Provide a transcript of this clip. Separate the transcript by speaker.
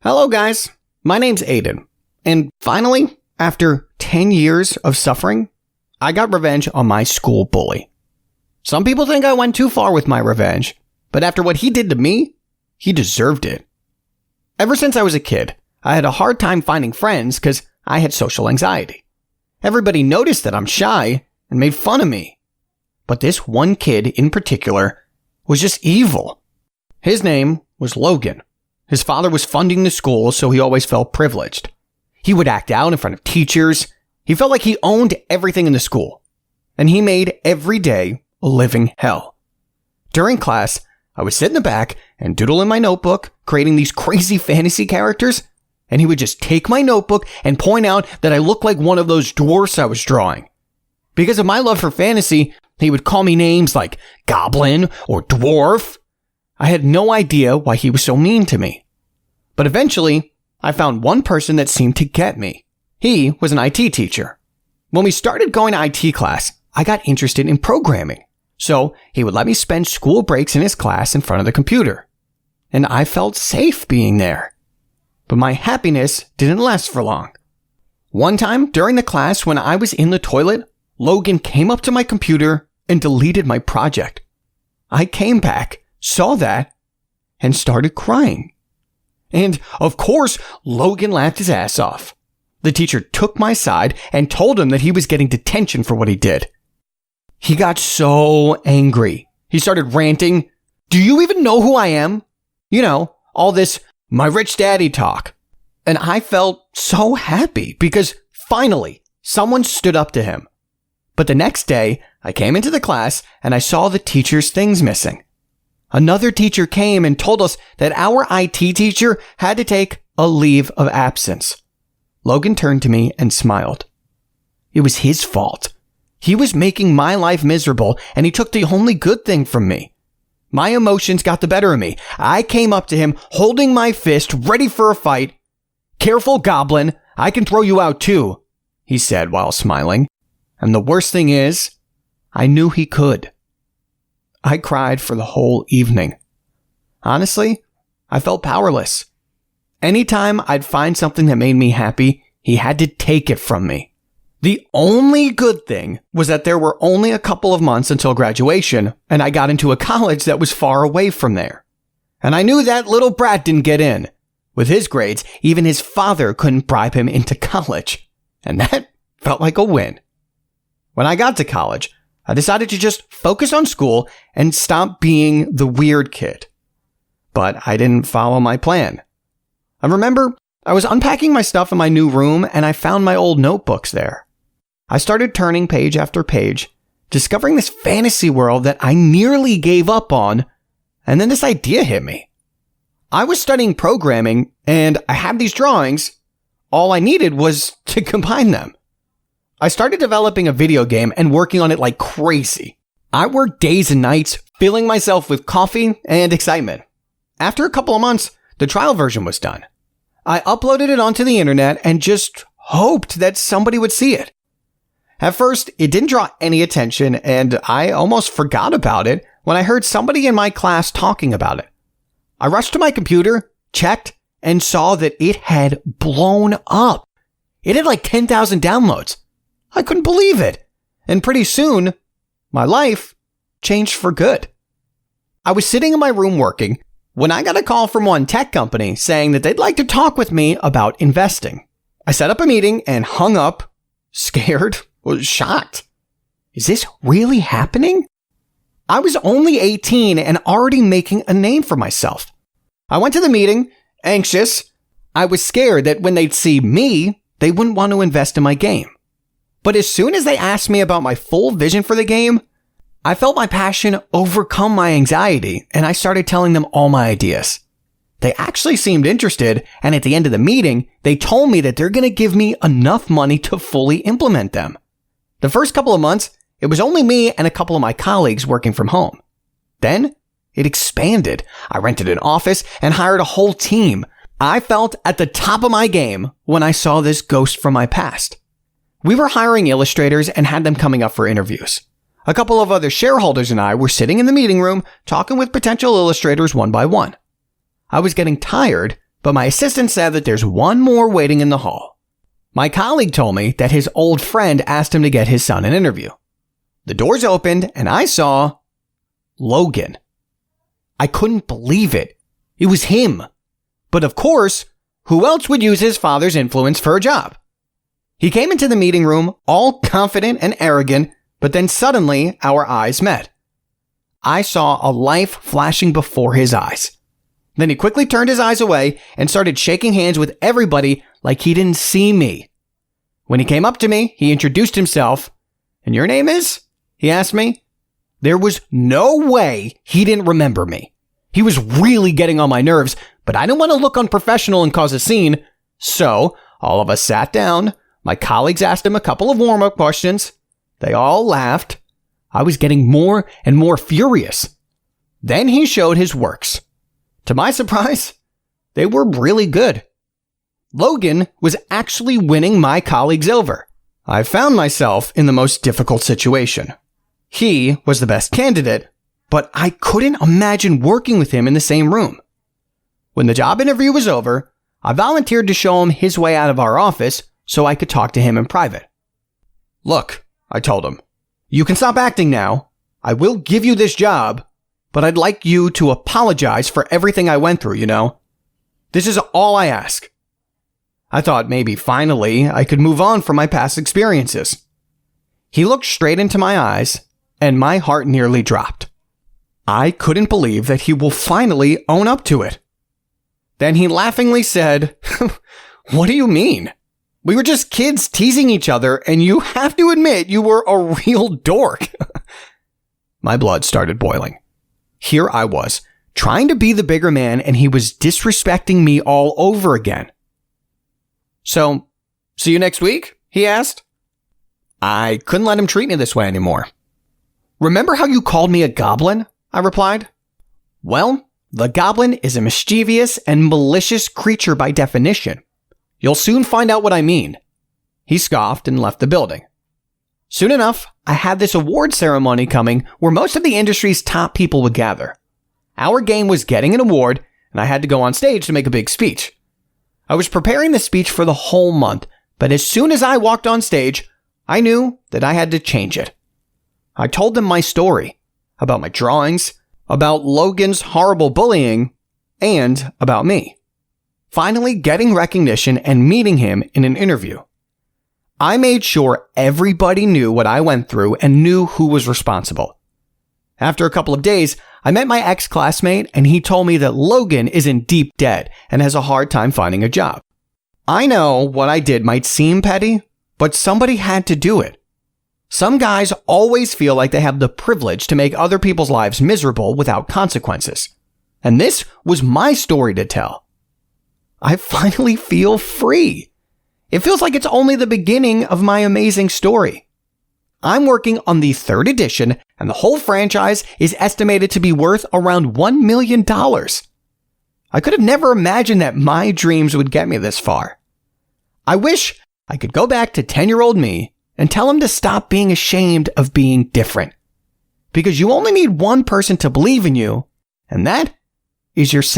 Speaker 1: Hello guys, my name's Aiden, and finally, after 10 years of suffering, I got revenge on my school bully. Some people think I went too far with my revenge, but after what he did to me, he deserved it. Ever since I was a kid, I had a hard time finding friends because I had social anxiety. Everybody noticed that I'm shy and made fun of me. But this one kid in particular was just evil. His name was Logan. His father was funding the school, so he always felt privileged. He would act out in front of teachers. He felt like he owned everything in the school. And he made every day a living hell. During class, I would sit in the back and doodle in my notebook, creating these crazy fantasy characters, and he would just take my notebook and point out that I looked like one of those dwarfs I was drawing. Because of my love for fantasy, he would call me names like Goblin or Dwarf. I had no idea why he was so mean to me. But eventually, I found one person that seemed to get me. He was an IT teacher. When we started going to IT class, I got interested in programming. So he would let me spend school breaks in his class in front of the computer. And I felt safe being there. But my happiness didn't last for long. One time during the class when I was in the toilet, Logan came up to my computer and deleted my project. I came back, saw that, and started crying. And of course, Logan laughed his ass off. The teacher took my side and told him that he was getting detention for what he did. He got so angry. He started ranting, "Do you even know who I am?" You know, all this my rich daddy talk. And I felt so happy because finally someone stood up to him. But the next day, I came into the class and I saw the teacher's things missing. Another teacher came and told us that our IT teacher had to take a leave of absence. Logan turned to me and smiled. It was his fault. He was making my life miserable, and he took the only good thing from me. My emotions got the better of me. I came up to him, holding my fist, ready for a fight. "Careful, Goblin, I can throw you out too," he said while smiling. And the worst thing is, I knew he could. I cried for the whole evening. Honestly, I felt powerless. Anytime I'd find something that made me happy, he had to take it from me. The only good thing was that there were only a couple of months until graduation, and I got into a college that was far away from there. And I knew that little brat didn't get in. With his grades, even his father couldn't bribe him into college. And that felt like a win. When I got to college, I decided to just focus on school and stop being the weird kid. But I didn't follow my plan. I remember I was unpacking my stuff in my new room and I found my old notebooks there. I started turning page after page, discovering this fantasy world that I nearly gave up on, and then this idea hit me. I was studying programming and I had these drawings. All I needed was to combine them. I started developing a video game and working on it like crazy. I worked days and nights, filling myself with coffee and excitement. After a couple of months, the trial version was done. I uploaded it onto the internet and just hoped that somebody would see it. At first, it didn't draw any attention, and I almost forgot about it when I heard somebody in my class talking about it. I rushed to my computer, checked, and saw that it had blown up. It had like 10,000 downloads. I couldn't believe it. And pretty soon, my life changed for good. I was sitting in my room working when I got a call from one tech company saying that they'd like to talk with me about investing. I set up a meeting and hung up, scared, was shocked. Is this really happening? I was only 18 and already making a name for myself. I went to the meeting, anxious. I was scared that when they'd see me, they wouldn't want to invest in my game. But as soon as they asked me about my full vision for the game, I felt my passion overcome my anxiety, and I started telling them all my ideas. They actually seemed interested, and at the end of the meeting, they told me that they're going to give me enough money to fully implement them. The first couple of months, it was only me and a couple of my colleagues working from home. Then, it expanded. I rented an office and hired a whole team. I felt at the top of my game when I saw this ghost from my past. We were hiring illustrators and had them coming up for interviews. A couple of other shareholders and I were sitting in the meeting room talking with potential illustrators one by one. I was getting tired, but my assistant said that there's one more waiting in the hall. My colleague told me that his old friend asked him to get his son an interview. The doors opened and I saw Logan. I couldn't believe it. It was him. But of course, who else would use his father's influence for a job? He came into the meeting room all confident and arrogant, but then suddenly our eyes met. I saw a life flashing before his eyes. Then he quickly turned his eyes away and started shaking hands with everybody like he didn't see me. When he came up to me, he introduced himself. "And your name is?" he asked me. There was no way he didn't remember me. He was really getting on my nerves, but I didn't want to look unprofessional and cause a scene. So all of us sat down. My colleagues asked him a couple of warm-up questions. They all laughed. I was getting more and more furious. Then he showed his works. To my surprise, they were really good. Logan was actually winning my colleagues over. I found myself in the most difficult situation. He was the best candidate, but I couldn't imagine working with him in the same room. When the job interview was over, I volunteered to show him his way out of our office so I could talk to him in private. "Look," I told him, "you can stop acting now. I will give you this job, but I'd like you to apologize for everything I went through, you know? This is all I ask." I thought maybe finally I could move on from my past experiences. He looked straight into my eyes, and my heart nearly dropped. I couldn't believe that he will finally own up to it. Then he laughingly said, "What do you mean? We were just kids teasing each other, and you have to admit you were a real dork." My blood started boiling. Here I was, trying to be the bigger man, and he was disrespecting me all over again. "So, see you next week?" he asked. I couldn't let him treat me this way anymore. "Remember how you called me a goblin?" I replied. "Well, the goblin is a mischievous and malicious creature by definition. You'll soon find out what I mean." He scoffed and left the building. Soon enough, I had this award ceremony coming where most of the industry's top people would gather. Our game was getting an award, and I had to go on stage to make a big speech. I was preparing the speech for the whole month, but as soon as I walked on stage, I knew that I had to change it. I told them my story, about my drawings, about Logan's horrible bullying, and about me. Finally getting recognition and meeting him in an interview. I made sure everybody knew what I went through and knew who was responsible. After a couple of days, I met my ex-classmate and he told me that Logan is in deep debt and has a hard time finding a job. I know what I did might seem petty, but somebody had to do it. Some guys always feel like they have the privilege to make other people's lives miserable without consequences. And this was my story to tell. I finally feel free. It feels like it's only the beginning of my amazing story. I'm working on the 3rd edition, and the whole franchise is estimated to be worth around $1 million. I could have never imagined that my dreams would get me this far. I wish I could go back to 10-year-old me and tell him to stop being ashamed of being different. Because you only need one person to believe in you, and that is yourself.